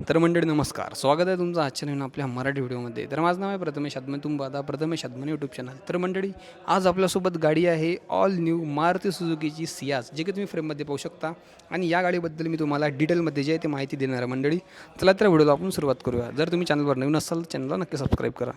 तर मंडळी नमस्कार, स्वागत आहे तुमचं आजच्या नवीन आपल्या मराठी व्हिडिओमध्ये. तर माझं नाव आहे प्रथमेश आदमन, तुम्ही पाहता प्रथमेश आदमन यूट्यूब चॅनल. तर मंडळी आज आपल्यासोबत गाडी आहे ऑल न्यू मारुती सुझुकीची सियाज, जे की तुम्ही फ्रेममध्ये पाहू शकता. आणि या गाडीबद्दल मी तुम्हाला डिटेलमध्ये जे आहे ते माहिती देणार आहे मंडळी. चला तर व्हिडिओला आपण सुरुवात करूया. जर तुम्ही चॅनलवर नवीन असाल तर चॅनलला नक्की सबस्क्राईब करा.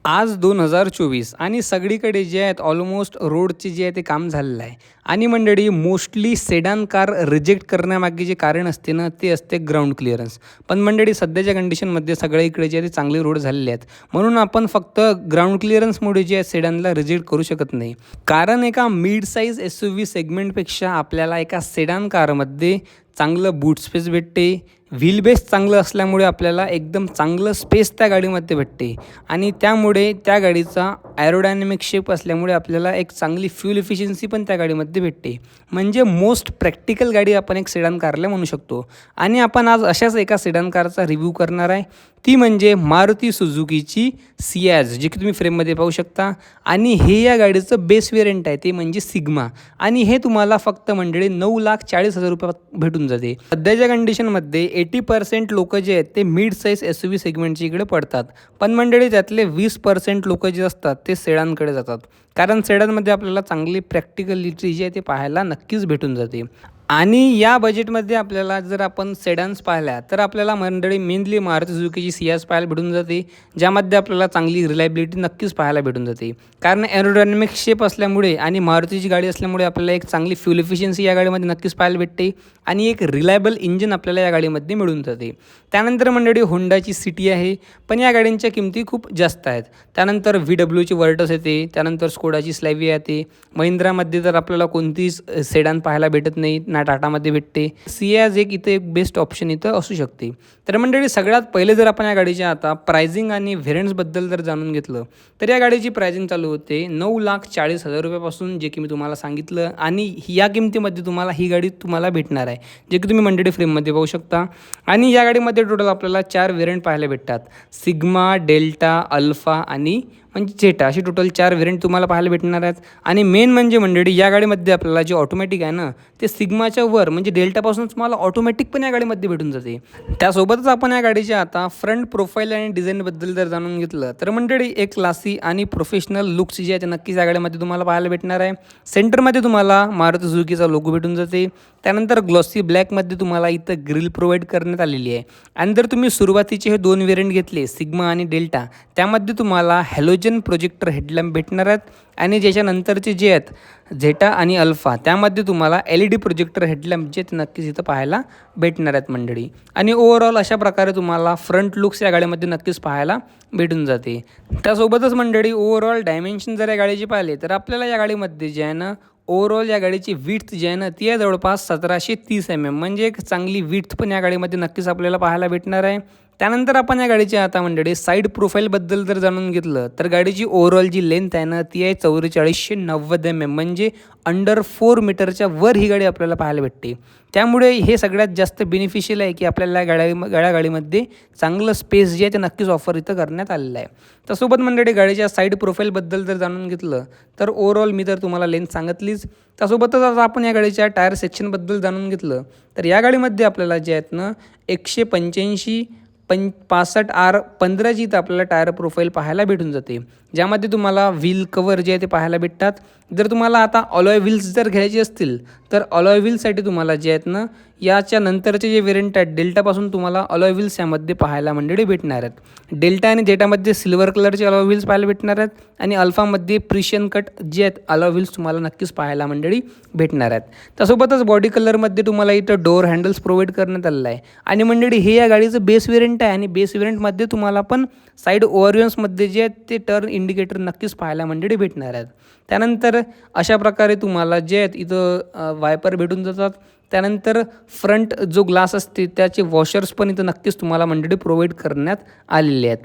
आज 2024 आणि सगळीकडे जे आहेत ऑलमोस्ट रोडचे जे आहे ते काम झालेलं आहे. आणि मंडळी मोस्टली सेडान कार रिजेक्ट करण्यामागे जे कारण असते ना ते असते ग्राउंड क्लिअरन्स. पण मंडळी सध्याच्या कंडिशनमध्ये सगळीकडे जे आहे ते चांगले रोड झालेले आहेत, म्हणून आपण फक्त ग्राउंड क्लिअरन्समुळे जे आहे सेडानला रिजेक्ट करू शकत नाही. कारण एका मिड साईज SUV सेगमेंटपेक्षा आपल्याला एका सेडान कारमध्ये चांगलं बूट स्पेस भेटते. व्हील बेस चांगलं असल्यामुळे आपल्याला एकदम चांगलं स्पेस त्या गाडीमध्ये भेटते. आणि त्यामुळे त्या गाडीचा ॲरोडायनॅमिक शेप असल्यामुळे आपल्याला एक चांगली फ्यूल इफिशियन्सी पण त्या गाडीमध्ये भेटते. म्हणजे मोस्ट प्रॅक्टिकल गाडी आपण एक सेडान कारला म्हणू शकतो. आणि आपण आज अशाच एका सेडान कारचा रिव्ह्यू करणार आहे, ती म्हणजे मारुती सुझुकीची सियाज, जी की तुम्ही फ्रेममध्ये पाहू शकता. आणि हे या गाडीचं बेस वेरियंट आहे, ते म्हणजे सिग्मा. आणि हे तुम्हाला फक्त मंडळी 9,40,000 रुपयात भेटून जाते. सध्याच्या कंडिशनमध्ये 80% लोक जे आहेत ते मिड साईज SUV सेगमेंटच्या इकडे पडतात. पण मंडळी त्यातले 20% लोक जे असतात ते सेडानकडे जातात. कारण सेडानमध्ये आपल्याला चांगली प्रॅक्टिकलिटी जी आहे ते पाहायला नक्कीच भेटून जाते. आणि या बजेटमध्ये आपल्याला जर आपण सेडान्स पाहिल्या तर आपल्याला मंडळी मेनली मारुती सुझुकीची सियाज पाहायला भेटून जाते, ज्यामध्ये आपल्याला चांगली रिलायबिलिटी नक्कीच पाहायला भेटून जाते. कारण एरोडायनॅमिक शेप असल्यामुळे आणि मारुतीची गाडी असल्यामुळे आपल्याला एक चांगली फ्यूल इफिशियन्सी या गाडीमध्ये नक्कीच पाहायला भेटते. आणि एक रिलायबल इंजिन आपल्याला या गाडीमध्ये मिळून जाते. त्यानंतर मंडळी होंडाची सिटी आहे, पण या गाड्यांच्या किमती खूप जास्त आहेत. त्यानंतर VWची वर्टस येते, त्यानंतर स्कोडाची स्लॅविया येते. महिंद्रामध्ये तर आपल्याला कोणतीच सेडान पाहायला भेटत नाही, ना टाटामध्ये भेटते. सियाज एक बेस्ट ऑप्शन इथं असू शकते. तर मंडळी सगळ्यात पहिले जर आपण या गाडीच्या आता प्राइसिंग आणि व्हेरियंट्सबद्दल जर जाणून घेतलं तर या गाडीची प्राइसिंग चालू होते 9,40,000 रुपयापासून, जे की मी तुम्हाला सांगितलं. आणि या किमतीमध्ये तुम्हाला ही गाडी तुम्हाला भेटणार आहे, जे की तुम्ही मंडळी फ्रेममध्ये पाहू शकता. आणि या गाडीमध्ये टोटल आपल्याला 4 व्हेरियंट पाहायला भेटतात: सिग्मा, डेल्टा, अल्फा आणि म्हणजे झेटा, अशी टोटल 4 व्हेरियंट तुम्हाला पाहायला भेटणार आहेत. आणि मेन म्हणजे मंडळी या गाडीमध्ये आपल्याला जे ऑटोमॅटिक आहे ना ते सिग्माच्या वर म्हणजे डेल्टापासून तुम्हाला ऑटोमॅटिक पण या गाडीमध्ये भेटून जाते. त्यासोबतच आपण या गाडीच्या आता फ्रंट प्रोफाईल आणि डिझाईनबद्दल जर जाणून घेतलं तर मंडळी एक क्लासी आणि प्रोफेशनल लुक्स जे आहे ते नक्कीच या गाडीमध्ये तुम्हाला पाहायला भेटणार आहे. सेंटरमध्ये तुम्हाला मारुती सुझुकीचा लोगो भेटून जाते. त्यानंतर ग्लॉसी ब्लॅकमध्ये तुम्हाला इथं ग्रिल प्रोव्हाइड करण्यात आलेली आहे. आणि जर तुम्ही सुरुवातीचे हे 2 व्हेरियंट घेतले सिग्मा आणि डेल्टा, त्यामध्ये तुम्हाला हॅलोजन प्रोजेक्टर हेडलॅम्प भेटणार आहेत. आणि ज्याच्यानंतरचे जे आहेत झेटा आणि अल्फा, त्यामध्ये तुम्हाला LED प्रोजेक्टर हेडलॅम्प जे नक्कीच इथं पाहायला भेटणार आहेत मंडळी. आणि ओव्हरऑल अशा प्रकारे तुम्हाला फ्रंट लुक्स या गाडीमध्ये नक्कीच पाहायला भेटून जाते. त्यासोबतच मंडळी ओव्हरऑल डायमेन्शन जर या गाडीचे पाहिले तर आपल्याला या गाडीमध्ये जे आहे ना ओव्हरऑल या गाडीची विड्थ जी आहे ना ती आहे जवळपास 1730 mm, म्हणजे एक चांगली विड्थ पण या गाडीमध्ये नक्कीच आपल्याला पाहायला भेटणार आहे. त्यानंतर आपण या गाडीची आता मंडळी साईड प्रोफाईलबद्दल जर जाणून घेतलं तर गाडीची ओव्हरऑल जी लेंथ आहे ना ती आहे 4490 mm, म्हणजे अंडर 4 मीटरच्या वर ही गाडी आपल्याला पाहायला भेटते. त्यामुळे हे सगळ्यात जास्त बेनिफिशियल आहे की आपल्याला गाडीमध्ये चांगलं स्पेस जे आहे ते नक्कीच ऑफर इथं करण्यात आलेलं आहे. त्यासोबत मंडळी गाडीच्या साईड प्रोफाईलबद्दल जर जाणून घेतलं तर ओव्हरऑल मी तर तुम्हाला लेंथ सांगितलीच. त्यासोबतच आता आपण या गाडीच्या टायर सेक्शनबद्दल जाणून घेतलं तर या गाडीमध्ये आपल्याला जे आहेत ना 185/65R15 जी इथं आपल्याला टायर प्रोफाईल पाहायला भेटून जाते, ज्यामध्ये तुम्हाला व्हील कवर जे आहे ते पाहायला भेटतात. जर तुम्हाला आता अलॉय व्हील्स जर घ्यायचे असतील तर अलॉय व्हीलसाठी तुम्हाला जे आहेत ना याच्या नंतरचे जे व्हेरियंट आहेत डेल्टापासून तुम्हाला अलॉय व्हील्स यामध्ये पाहायला मंडळी भेटणार आहेत. डेल्टा आणि जेटामध्ये सिल्वर कलरचे अलॉय व्हील्स पाहायला भेटणार आहेत. आणि अल्फामध्ये प्रिशियन कट जे आहेत अलॉय व्हील्स तुम्हाला नक्कीच पाहायला मंडळी भेटणार आहेत. त्यासोबतच बॉडी कलरमध्ये तुम्हाला इथं डोअर हँडल्स प्रोव्हाइड करण्यात आलेलं आहे. आणि मंडळी हे या गाडीचं बेस वेरियंट आहे. आणि बेस वेरियंटमध्ये तुम्हाला पण साईड ओव्हरव्ह्यून्समध्ये जे आहेत ते टर्न इंडिकेटर नक्कीच पाहायला मंडळी भेटणार आहेत. त्यानंतर अशा प्रकारे तुम्हाला जे आहेत इथं वायपर भेटून जातात. त्यानंतर फ्रंट जो ग्लास असते त्याचे वॉशर्स पण इथं नक्कीच तुम्हाला मंडळी प्रोव्हाइड करण्यात आलेले आहेत.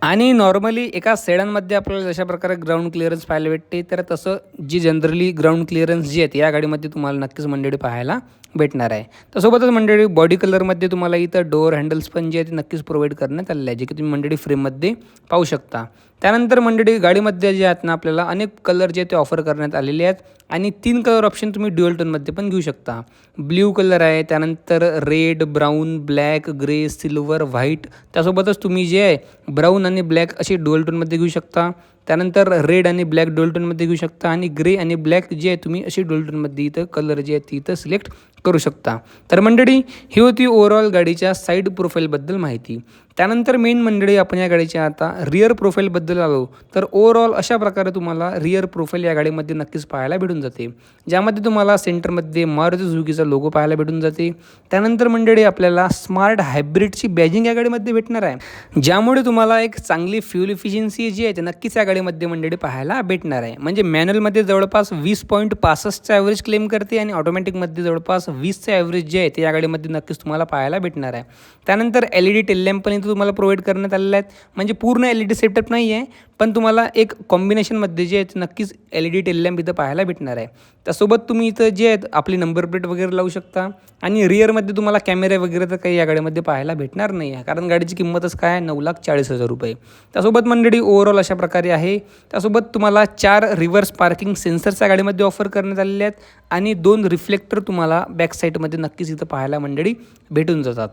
आणि नॉर्मली एका सेडानमध्ये आपल्याला जशा प्रकारे ग्राउंड क्लिअरन्स पाहायला भेटते तर तसं जी जनरली ग्राउंड क्लिअरन्स जी आहेत या गाडीमध्ये तुम्हाला नक्कीच मंडळी पाहायला भेटणार आहे. त्यासोबतच मंडळी बॉडी कलरमध्ये तुम्हाला इथं डोअर हँडल्स पण जे आहेत ते नक्कीच प्रोव्हाइड करण्यात आलेले आहे, जे की तुम्ही मंडळी फ्रेममध्ये पाहू शकता. त्यानंतर मंडळी गाडीमध्ये जे आहेत ना आपल्याला अनेक कलर जे ते ऑफर करण्यात आलेले आहेत आणि 3 कलर ऑप्शन तुम्ही ड्युअल टोनमध्ये पण घेऊ शकता. ब्ल्यू कलर आहे, त्यानंतर red, brown, black, grey, silver, white. त्यासोबतच तुम्ही जे आहे ब्राऊन आणि ब्लॅक असे ड्युअल टोनमध्ये घेऊ शकता. त्यानंतर रेड आणि ब्लॅक ड्युअल टोनमध्ये घेऊ शकता आणि ग्रे आणि ब्लॅक जे आहे तुम्ही असे ड्युअल टोनमध्ये इथं कलर जे आहेत इथं सिलेक्ट करू शकता. तर मंडळी ही होती ओव्हरऑल गाडीच्या साईड प्रोफाईलबद्दल माहिती. त्यानंतर मेन मंडळी आपण या गाडीच्या आता रिअर प्रोफाईलबद्दल आलो तर ओव्हरऑल अशा प्रकारे तुम्हाला रिअर प्रोफाईल या गाडीमध्ये नक्कीच पाहायला भेटून जाते, ज्यामध्ये तुम्हाला सेंटरमध्ये मारुती सुझुकीचा लोगो पाहायला भेटून जाते. त्यानंतर मंडळी आपल्याला स्मार्ट हायब्रिडची बॅजिंग या गाडीमध्ये भेटणार आहे, ज्यामुळे तुम्हाला एक चांगली फ्युल इफिशियन्सी जी आहे ते नक्कीच या गाडीमध्ये मंडळी पाहायला भेटणार आहे. म्हणजे मॅन्युअलमध्ये जवळपास 20.65चा ॲव्हरेज क्लेम करते आणि ऑटोमॅटिकमध्ये जवळपास 20चा ॲव्हरेज जे आहे ते या गाडीमध्ये नक्कीच तुम्हाला पाहायला भेटणार आहे. त्यानंतर LED टेल लॅम्प पण इथं तुम्हाला प्रोव्हाइड करण्यात आलेले आहेत. म्हणजे पूर्ण LED सेटअप नाही आहे, पण तुम्हाला एक कॉम्बिनेशनमध्ये जे आहे ते नक्कीच LED टेल लॅम्प इथं पाहायला भेटणार आहे. त्यासोबत तुम्ही इथं जे आहेत आपली नंबर प्लेट वगैरे लावू शकता आणि रिअरमध्ये तुम्हाला कॅमेरे वगैरे तर काही या गाडीमध्ये पाहायला भेटणार नाही आहे, कारण गाडीची किंमतच काय आहे 9,40,000 रुपये. त्यासोबत मंडळी ओव्हरऑल अशा प्रकारे आहे. त्यासोबत तुम्हाला 4 रिव्हर्स पार्किंग सेन्सर्स या गाडीमध्ये ऑफर करण्यात आलेले आहेत आणि 2 रिफ्लेक्टर तुम्हाला बॅक साईडमध्ये नक्कीच इथं पाहायला मंडळी भेटून जातात.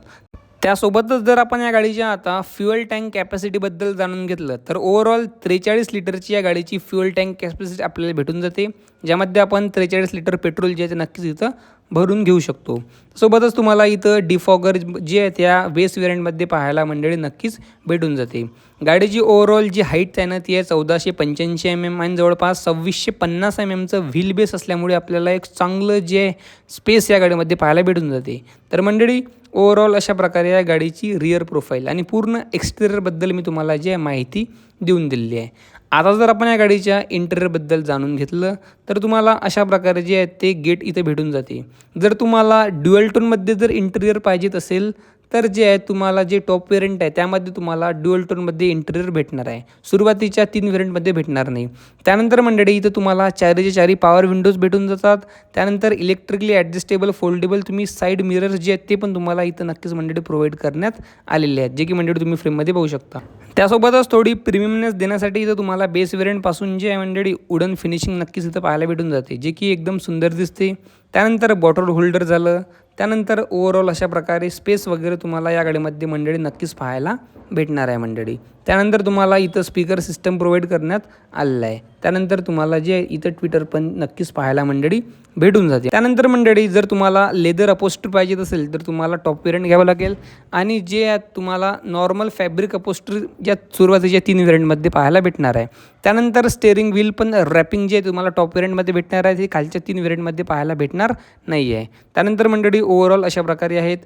त्यासोबतच जर आपण या गाडीच्या आता फ्युअल टँक कॅपॅसिटीबद्दल जाणून घेतलं तर ओव्हरऑल 43 लिटरची या गाडीची फ्युअल टँक कॅपॅसिटी आपल्याला भेटून जाते, ज्यामध्ये आपण 43 लिटर पेट्रोल जे आहे ते नक्कीच इथं भरून घेऊ शकतो. सोबतच तुम्हाला इथं डिफॉगर जे आहे त्या बेस वेरियंटमध्ये पाहायला मंडळी नक्कीच भेटून जाते. गाडीची ओव्हरऑल जी हाईट आहे ना ती आहे 1485 mm आणि जवळपास 2650 mmचं व्हील बेस असल्यामुळे आपल्याला एक चांगलं जे स्पेस या गाडीमध्ये पाहायला भेटून जाते. तर मंडळी ओव्हरऑल अशा प्रकारे या गाडीची रिअर प्रोफाईल आणि पूर्ण एक्सटेरियरबद्दल मी तुम्हाला जे माहिती देऊन दिलेली आहे. आता जर आपण या गाडीच्या इंटेरियरबद्दल जाणून घेतलं तर तुम्हाला अशा प्रकारे जे आहे ते गेट इथे भेटून जाते. जर तुम्हाला ड्युअल टोनमध्ये जर इंटेरियर पाहिजेत असेल तर जे आहे तुम्हाला जे टॉप वेरियंट आहे त्यामध्ये तुम्हाला ड्युअल टोनमध्ये इंटेरियर भेटणार आहे, सुरुवातीच्या 3 वेरियंटमध्ये भेटणार नाही. त्यानंतर मंडळी इथं तुम्हाला 4च्या 4 पॉवर विंडोज भेटून जातात. त्यानंतर इलेक्ट्रिकली ॲडजस्टेबल फोल्डेबल तुम्ही साईड मिरर्स जे आहेत ते पण तुम्हाला इथं नक्कीच मंडळी प्रोव्हाइड करण्यात आलेले आहेत, जे की मंडळी तुम्ही फ्रेममध्ये पाहू शकता. त्यासोबतच थोडी प्रीमियमनेस देण्यासाठी इथं तुम्हाला बेस वेरियंटपासून जे आहे मंडळी वुडन फिनिशिंग नक्कीच इथं पाहायला भेटून जाते, जे की एकदम सुंदर दिसते. त्यानंतर बॉटल होल्डर झालं, त्यानंतर ओव्हरऑल अशा प्रकारे स्पेस वगैरे तुम्हाला या गाडीमध्ये मंडळी नक्कीच पाहायला भेटणार आहे मंडळी. त्यानंतर तुम्हाला इथं स्पीकर सिस्टम प्रोव्हाइड करण्यात आलेलं आहे. त्यानंतर तुम्हाला जे इथं ट्विटर पण नक्कीच पाहायला मंडळी भेटून जाते. त्यानंतर मंडळी जर तुम्हाला लेदर अपोस्टर पाहिजे असेल तर तुम्हाला टॉप वेरियंट घ्यावं लागेल आणि जे तुम्हाला नॉर्मल फॅब्रिक अपोस्टर ज्या सुरुवातीच्या 3 वेरियंटमध्ये पाहायला भेटणार आहे. त्यानंतर स्टेअरिंग व्हील पण रॅपिंग जे तुम्हाला टॉप वेरियंटमध्ये भेटणार आहे ते खालच्या 3 वेरियंटमध्ये पाहायला भेटणार नाही आहे. त्यानंतर मंडळी ओव्हरऑल अशा प्रकारे आहेत.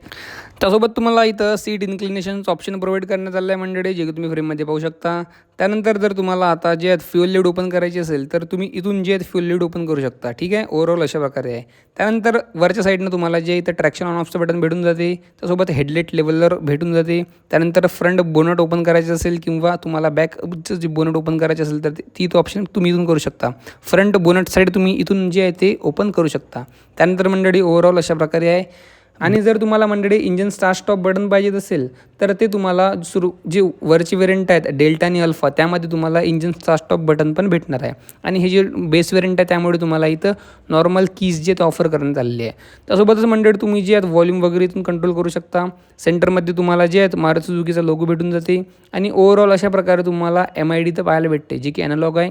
त्यासोबत तुम्हाला इथं सीट इन्क्लिनेशनचं ऑप्शन प्रोव्हाइड करण्यात आलं आहे मंडळी, जे की तुम्ही फ्रेममध्ये पाहू शकता. त्यानंतर जर तुम्हाला आता जे आहेत फ्युअल लीड ओपन करायची असेल तर तुम्ही इथून जे आहेत फ्युअल लीड ओपन करू शकता. ठीक आहे, ओव्हरऑल अशा प्रकारे आहे. त्यानंतर वरच्या साईडनं तुम्हाला जे इथं ट्रॅक्शन ऑन ऑफचं बटन भेटून जाते, त्यासोबत हेडलाईट लेवलर भेटून जाते. त्यानंतर फ्रंट बोनट ओपन करायचं असेल किंवा तुम्हाला बॅकचं जे बोनट ओपन करायचं असेल तर ती तो ऑप्शन तुम्ही इथून करू शकता. फ्रंट बोनट साईड तुम्ही इथून जे आहे ते ओपन करू शकता. त्यानंतर मंडळी ओव्हरऑल अशा प्रकारे आहे. आणि जर तुम्हाला मंडळी इंजन स्टार्ट स्टॉप बटन पाहिजे असेल तर ते तुम्हाला जे वरची वेरियंट आहेत डेल्टा आणि अल्फा त्यामध्ये तुम्हाला इंजन स्टार्ट स्टॉप बटन पण भेटणार आहे. आणि हे जे बेस वेरियंट आहे त्यामुळे तुम्हाला इथं नॉर्मल कीज जे ते ऑफर करण्यात आलेली आहे. त्यासोबतच मंडळी तुम्ही जे आहेत व्हॉल्यूम वगैरे इथून कंट्रोल करू शकता. सेंटरमध्ये तुम्हाला जे आहेत मारुती सुझुकीचा लोगो भेटून जाते आणि ओव्हरऑल अशा प्रकारे तुम्हाला MID तर पाहायला भेटते, जे की ॲनालॉग आहे.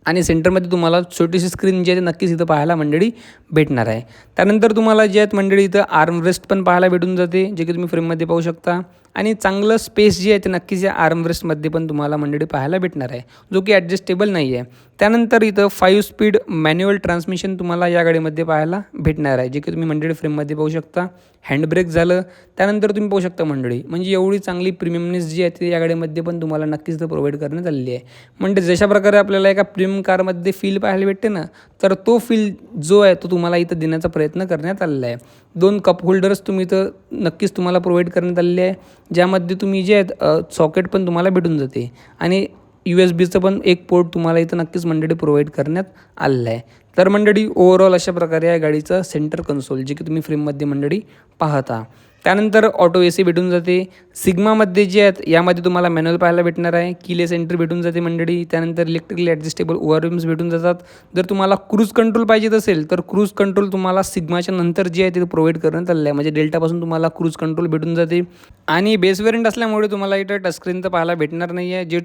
आणि सेंटरमध्ये तुम्हाला छोटीशी स्क्रीन जी आहे नक्कीच इथं पाहायला मंडळी भेटणार आहे. त्यानंतर तुम्हाला जे आहेत मंडळी इथं आर्मरेस्ट पण पाहायला भेटून जाते, जे की तुम्ही फ्रेममध्ये पाहू शकता. आणि चांगलं स्पेस जे आहे ते नक्कीच या आर्मरेस्टमध्ये पण तुम्हाला मंडळी पाहायला भेटणार आहे, जो की ॲडजस्टेबल नाही आहे. त्यानंतर इथं 5 स्पीड मॅन्युअल ट्रान्समिशन तुम्हाला या गाडीमध्ये पाहायला भेटणार आहे, जे की तुम्ही मंडळी फ्रेममध्ये पाहू शकता. हँडब्रेक झालं, त्यानंतर तुम्ही पाहू शकता मंडळी म्हणजे एवढी चांगली प्रीमियमनेस जी आहे ती या गाडीमध्ये पण तुम्हाला नक्कीच इथं प्रोव्हाइड करण्यात आलेली आहे. म्हणजे जशा प्रकारे आपल्याला एका प्रीमियम कारमध्ये फील पाहायला भेटते ना, तर तो फील जो आहे तो तुम्हाला इथं देण्याचा प्रयत्न करण्यात आलेला आहे. 2 कप होल्डर्स तुम्ही इथं नक्कीच तुम्हाला प्रोव्हाइड करण्यात आलेले आहे, ज्यामध्ये तुम्ही जे आहेत सॉकेट पण तुम्हाला भेटून जाते आणि USB पण एक पोर्ट तुम्हाला इथं नक्कीच मंडळी प्रोव्हाइड करण्यात आलेलं आहे. तर मंडळी ओव्हरऑल अशा प्रकारे या गाडीचं सेंटर कन्सोल जे की तुम्ही फ्रेममध्ये मंडळी पाहता. त्यानंतर ऑटो AC भेटून जाते. सिग्मामध्ये जे आहेत यामध्ये तुम्हाला मॅन्युअल पाहायला भेटणार आहे. कीलेस एंट्री भेटून जाते मंडळी. त्यानंतर इलेक्ट्रिकली ॲडजस्टेबल ओव्हरव्हीम्स भेटून जातात. जर तुम्हाला क्रूज कंट्रोल पाहिजे असेल तर क्रूज कंट्रोल तुम्हाला सिग्माच्या नंतर जे आहे ते प्रोव्हाइड करण्यात आलेलं आहे. म्हणजे डेल्टापासून तुम्हाला क्रूज कंट्रोल भेटून जाते. आणि बेस वेरियंट असल्यामुळे तुम्हाला इथं टचस्क्रीन तर पाहायला भेटणार नाही आहे. जे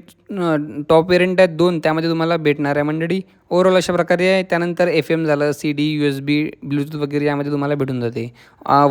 टॉप वेरियंट आहेत 2 त्यामध्ये तुम्हाला भेटणार आहे मंडळी. ओव्हरऑल अशा प्रकारे आहे. त्यानंतर FM झालं, CD, USB, ब्लूटूथ वगैरे यामध्ये तुम्हाला भेटून जाते.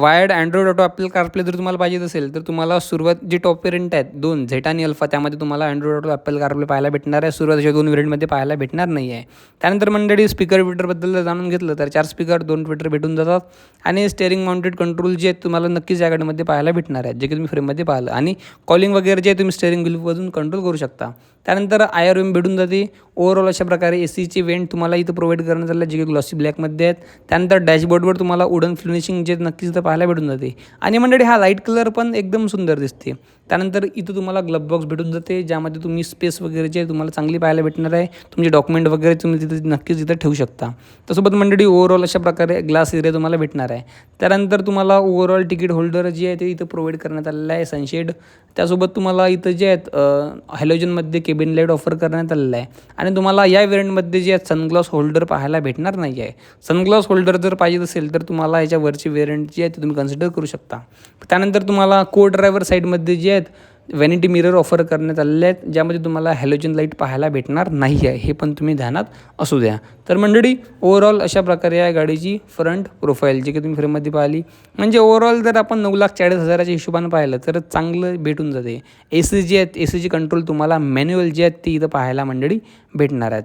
Wired Android auto Apple CarPlay जर तुम्हाला पाहिजे असेल तर तुम्हाला सुरुवात जे टॉप वेरियंट आहेत 2 झेटा आणि अल्फा त्यामध्ये तुम्हाला अँड्रॉइड ऑटो ॲपल कारप्ले पाहायला भेटणार आहे. सुरुवातीच्या 2 वेरियंटमध्ये पाहायला भेटणार नाही आहे. त्यानंतर मंडळी स्पीकर ट्विटरबद्दल जर जाणून घेतलं तर 4 स्पीकर 2 ट्विटर भेटून जातात. आणि स्टेअरिंग माउंटेड कंट्रोल जे आहेत तुम्हाला नक्कीच या गाडीमध्ये पाहायला भेटणार आहेत, जे की तुम्ही फ्रेममध्ये पाहिलं. आणि कॉलिंग वगैरे जे आहे तुम्ही स्टेअरिंग व्हीलमधून कंट्रोल करू शकता. त्यानंतर IRM भेटून जाते. ओव्हरऑल अशा प्रकारे ACचे वेंट तुम्हाला इथं प्रोव्हाइड करण्यात आलं, जे की ग्लॉसी ब्लॅकमध्ये आहेत. त्यानंतर डॅशबोर्डवर तुम्हाला वुडन फिनिशिंग जे नक्कीच इथं पाहायला भेटून जाते. आणि मंडळी हा लाईट कलर पण एकदम सुंदर दिसते. त्यानंतर इथं तुम्हाला ग्लब बॉक्स भेटून जाते, ज्यामध्ये तुम्ही स्पेस वगैरे जे तुम्हाला चांगली पाहायला भेटणार आहे. तुमचे डॉक्युमेंट वगैरे तुम्ही तिथे नक्कीच इथं ठेवू शकता. त्यासोबत मंडळी ओव्हरऑल अशा प्रकारे ग्लास एरिया तुम्हाला भेटणार आहे. त्यानंतर तुम्हाला ओव्हरऑल तिकीट होल्डर जे आहे ते इथं प्रोव्हाइड करण्यात आलेलं आहे, सनशेड. त्यासोबत तुम्हाला इथं जे आहेत हॅलोजनमध्ये केबिन लाईट ऑफर करण्यात आलेलं आहे. आणि तुम्हाला या वेरियंटमध्ये जे आहेत सनग्लास होल्डर पाहायला भेटणार नाही आहे. सनग्लास होल्डर जर पाहिजे असेल तर तुम्हाला याच्यावरची वेरियंट जी आहे ती तुम्ही कन्सिडर करू शकता. त्यानंतर तुम्हाला को ड्रायव्हर साईडमध्ये जे आहेत व्हॅनिटी मिरर ऑफर करण्यात आलेले आहेत, ज्यामध्ये तुम्हाला हॅलोजन लाईट पाहायला भेटणार नाही आहे. हे पण तुम्ही ध्यानात असू द्या. तर मंडळी ओव्हरऑल अशा प्रकारे या गाडीची फ्रंट प्रोफाईल जी की तुम्ही फ्रेममध्ये पाहिली. म्हणजे ओव्हरऑल जर आपण 9,40,000च्या हिशोबाने पाहिलं तर चांगलं भेटून जाते. AC जे आहेत ACची कंट्रोल तुम्हाला मॅन्युअल जे आहेत ती इथं पाहायला मंडळी भेटणार आहेत.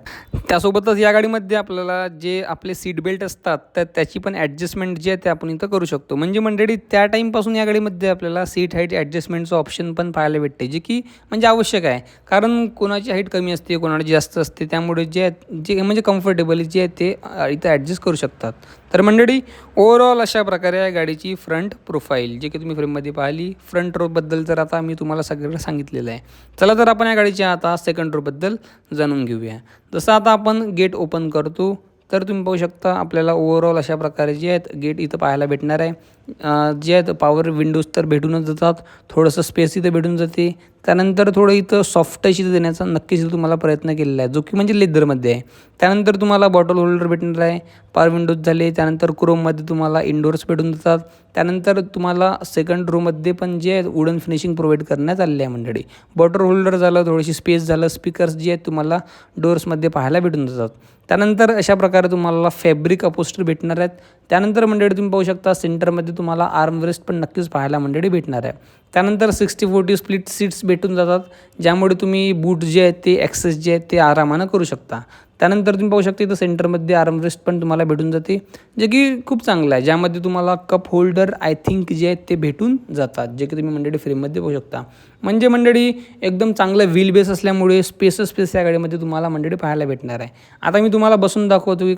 त्यासोबतच या गाडीमध्ये आपल्याला जे आपले सीट बेल्ट असतात तर त्याची पण ॲडजस्टमेंट जे आहे ते आपण इथं करू शकतो. म्हणजे मंडळी त्या टाईमपासून या गाडीमध्ये आपल्याला सीट हाईट ॲडजस्टमेंटचं ऑप्शन पण पाहायला भेटते, जे की म्हणजे आवश्यक आहे. कारण कोणाची हाईट कमी असते, कोणाची जास्त असते. त्यामुळे जे आहेत जे म्हणजे कम्फर्टेबल जे आहे ते इथं ॲडजस्ट करू शकतात. तर मंडळी ओव्हरऑल अशा प्रकारे या गाडीची फ्रंट प्रोफाईल जे की तुम्ही फ्रेममध्ये पाहिली. फ्रंट रोबद्दल तर आता मी तुम्हाला सगळं सांगितलेलं आहे. चला तर आपण या गाडीच्या आता सेकंड रोबद्दल जाणून घेऊया. जसं आता आपण गेट ओपन करतो तर तुम्ही पाहू शकता आपल्याला ओव्हरऑल अशा प्रकारे जे आहेत गेट इथं पाहायला भेटणार आहे. जे आहेत पॉवर विंडोज तर भेटूनच जातात. थोडंसं स्पेस इथं भेटून जाते. त्यानंतर थोडं इथं सॉफ्ट टच इथं देण्याचा नक्कीच तुम्हाला प्रयत्न केलेला आहे, जो की म्हणजे लेदरमध्ये आहे. त्यानंतर तुम्हाला बॉटल होल्डर भेटणार आहे. पॉवर विंडोज झाले. त्यानंतर क्रोममध्ये तुम्हाला इंडोर्स भेटून जातात. त्यानंतर तुम्हाला सेकंड रोमध्ये पण जे आहे वुडन फिनिशिंग प्रोव्हाइड करण्यात आलेले आहे मंडळी. बॉटल होल्डर झालं, थोडीशी स्पेस झालं, स्पीकर्स जे आहेत तुम्हाला डोर्समध्ये पाहायला भेटून जातात. त्यानंतर अशा प्रकारे तुम्हाला फॅब्रिक अपहोस्टर भेटणार आहेत. त्यानंतर मंडळी तुम्ही पाहू शकता सेंटरमध्ये तुम्हाला आर्मरेस्ट पण नक्कीच पाहायला मंडळी भेटणार आहे. त्यानंतर 60-40 स्प्लिट सीट्स भेटून जातात, ज्यामुळे तुम्ही बूट जे आहेत ते ॲक्सेस जे आहेत ते आरामानं करू शकता. त्यानंतर तुम्ही पाहू शकता इथं सेंटरमध्ये आर्मरेस्ट पण तुम्हाला भेटून जाते, जे की खूप चांगलं आहे. ज्यामध्ये तुम्हाला कप होल्डर आय थिंक जे आहेत ते भेटून जातात, जे की तुम्ही मंडळी फ्रेममध्ये पाहू शकता. म्हणजे मंडळी एकदम चांगलं व्हील बेस असल्यामुळे स्पेस या गाडीमध्ये तुम्हाला मंडळी पाहायला भेटणार आहे. आता मी तुम्हाला बसून दाखवतो की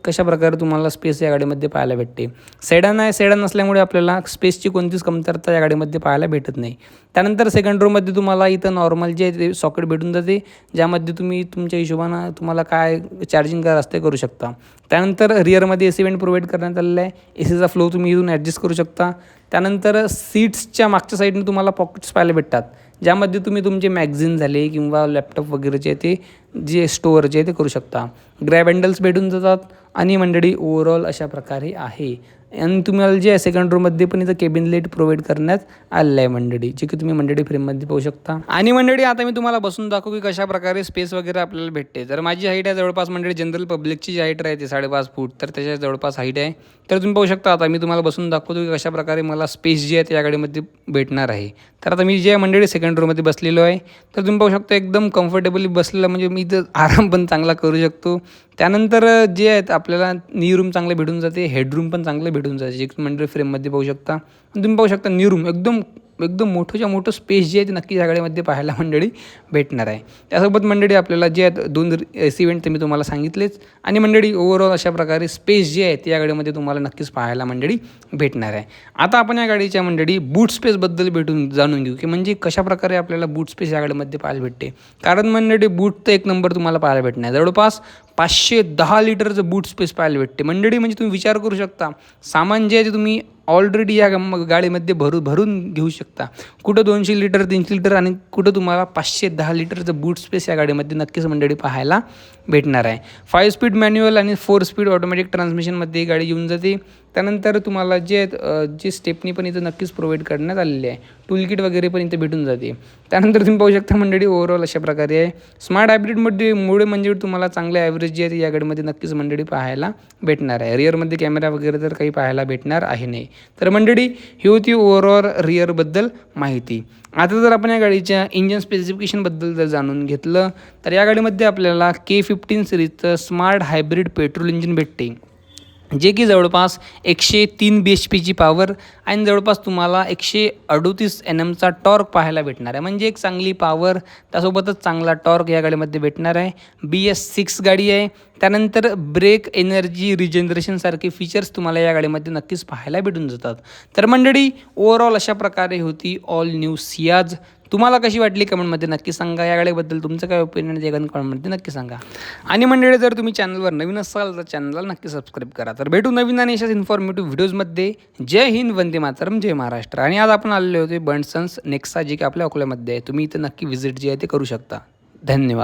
कशा प्रकारे तुम्हाला स्पेस या गाडीमध्ये पाहायला भेटते. सेडन आहे, सेडन असल्यामुळे आपल्याला स्पेसची कोणतीच कमतरता या गाडीमध्ये पाहायला भेटत नाही. त्यानंतर सेकंड रोमध्ये तुम्हाला इथं नॉर्मल जे आहे ते सॉकेट भेटून जाते, ज्यामध्ये तुम्ही तुमच्या हिशोबानं तुम्हाला काय चार्जिंग करा असते करू शकता. त्यानंतर रिअरमध्ये AC वेंट प्रोव्हाइड करण्यात आलेला आहे. ACचा फ्लो तुम्ही इथून ॲडजस्ट करू शकता. त्यानंतर सीट्सच्या मागच्या साईडने तुम्हाला पॉकेट्स पाहायला भेटतात, ज्यामध्ये तुम्ही तुमचे मॅगझिन झाले किंवा लॅपटॉप वगैरे जे ते जे स्टोअर जे ते करू शकता. ग्रॅब हँडल्स भेटून जातात. आणि मंडळी ओव्हरऑल अशा प्रकारे आहे. आणि तुम्हाला जे आहे सेकंड रोमध्ये पण इथं केबिन लाईट प्रोव्हाइड करण्यात आलेलं आहे मंडळी, जे की तुम्ही मंडळी फ्रेममध्ये पाहू शकता. आणि मंडळी आता मी तुम्हाला बसून दाखवू की कशा प्रकारे स्पेस वगैरे आपल्याला भेटते. तर माझी हाईट आहे जवळपास मंडळी जनरल पब्लिकची जी हाईट आहे ती 5.5 फूट, तर त्याच्या जवळपास हाईट आहे. तर तुम्ही पाहू शकता आता मी तुम्हाला बसून दाखवतो की कशा प्रकारे मला स्पेस जी आहे त्या गाडीमध्ये भेटणार आहे. तर आता मी जे आहे मंडळी सेकंड रोमध्ये बसलेलो आहे. तर तुम्ही पाहू शकता एकदम कम्फर्टेबली बसलेलं, म्हणजे मी इथं आराम पण चांगला करू शकतो. त्यानंतर जे आहेत आपल्याला नी रूम चांगलं भेटून जाते, हेडरूम पण चांगलं भेटून जाते, जे मंडळी फ्रेममध्ये पाहू शकता. तुम्ही पाहू शकता नी रूम एकदम मोठंच्या मोठं स्पेस जे आहे ते नक्की या गाडीमध्ये पाहायला मंडळी भेटणार आहे. त्यासोबत मंडळी आपल्याला जे आहेत 2 AC वेंट ते मी तुम्हाला सांगितलेच. आणि मंडळी ओव्हरऑल अशा प्रकारे स्पेस जे आहे ते या गाडीमध्ये तुम्हाला नक्कीच पाहायला मंडळी भेटणार आहे. आता आपण या गाडीच्या मंडळी बूट स्पेसबद्दल जाणून घेऊ की म्हणजे कशाप्रकारे आपल्याला बूट स्पेस या गाडीमध्ये पाहायला भेटते. कारण मंडळी बूट तर एक नंबर तुम्हाला पाहायला भेटणार, जवळपास 510 लिटरचं बूट स्पेस पाहायला भेटते मंडळी. म्हणजे तुम्ही विचार करू शकता सामान जे आहे ते तुम्ही ऑलरेडी या गाडीमध्ये भरून घेऊ शकता. कुठं 200 लिटर 300 लिटर आणि कुठं तुम्हाला 510 लिटरचं बूट स्पेस या गाडीमध्ये नक्कीच मंडळी पाहायला भेटणार आहे. 5 स्पीड मॅन्युअल आणि 4 स्पीड ऑटोमॅटिक ट्रान्समिशनमध्ये ही गाडी येऊन जाते. त्यानंतर तुम्हाला जे स्टेपनी पण इथं नक्कीच प्रोव्हाइड करण्यात आलेली आहे. टूल किट वगैरे पण इथे भेटून जाते. त्यानंतर तुम्ही पाहू शकता मंडळी ओव्हरऑल अशा प्रकारे आहे. स्मार्ट हायब्रिडमुळे म्हणजे तुम्हाला चांगले ॲव्हरेज जे आहे या गाडीमध्ये नक्कीच मंडळी पाहायला भेटणार आहे. रिअरमध्ये कॅमेरा वगैरे तर काही पाहायला भेटणार आहे नाही. तर मंडळी ही होती ओव्हरऑल रिअरबद्दल माहिती. आता जर आपण या गाडीच्या इंजन स्पेसिफिकेशनबद्दल जर जाणून घेतलं तर या गाडीमध्ये आपल्याला K15 सिरीजचं स्मार्ट हायब्रिड पेट्रोल इंजिन भेटते, जे की जवळपास 103 BHPची पॉवर आणि जवळपास तुम्हाला 138 NMचा टॉर्क पाहायला भेटणार आहे. म्हणजे एक चांगली पॉवर त्यासोबतच चांगला टॉर्क या गाडीमध्ये भेटणार आहे. BS6 गाडी आहे. त्यानंतर ब्रेक एनर्जी रिजनरेशनसारखे फीचर्स तुम्हाला या गाडीमध्ये नक्कीच पाहायला भेटून जातात. तर मंडळी ओव्हरऑल अशा प्रकारे होती ऑल न्यू सियाज. तुम्हाला कशी वाटली कमेंटमध्ये नक्की सांगा. या गाडीबद्दल तुमचं काय ओपिनियन आहे ते कमेंटमध्ये नक्की सांगा. आणि मंडळी जर तुम्ही चॅनलवर नवीन असाल तर चॅनलला नक्की सबस्क्राईब करा. तर भेटू नवीन आणि अशाच इन्फॉर्मेटिव्ह व्हिडिओजमध्ये. जय हिंद, वंदे मातरम, जय महाराष्ट्र. आणि आज आपण आलेले होते बंडसन्स नेक्सा, जे की आपल्या अकोल्यामध्ये आहे. तुम्ही इथं नक्की व्हिजिट जी आहे ते करू शकता. धन्यवाद.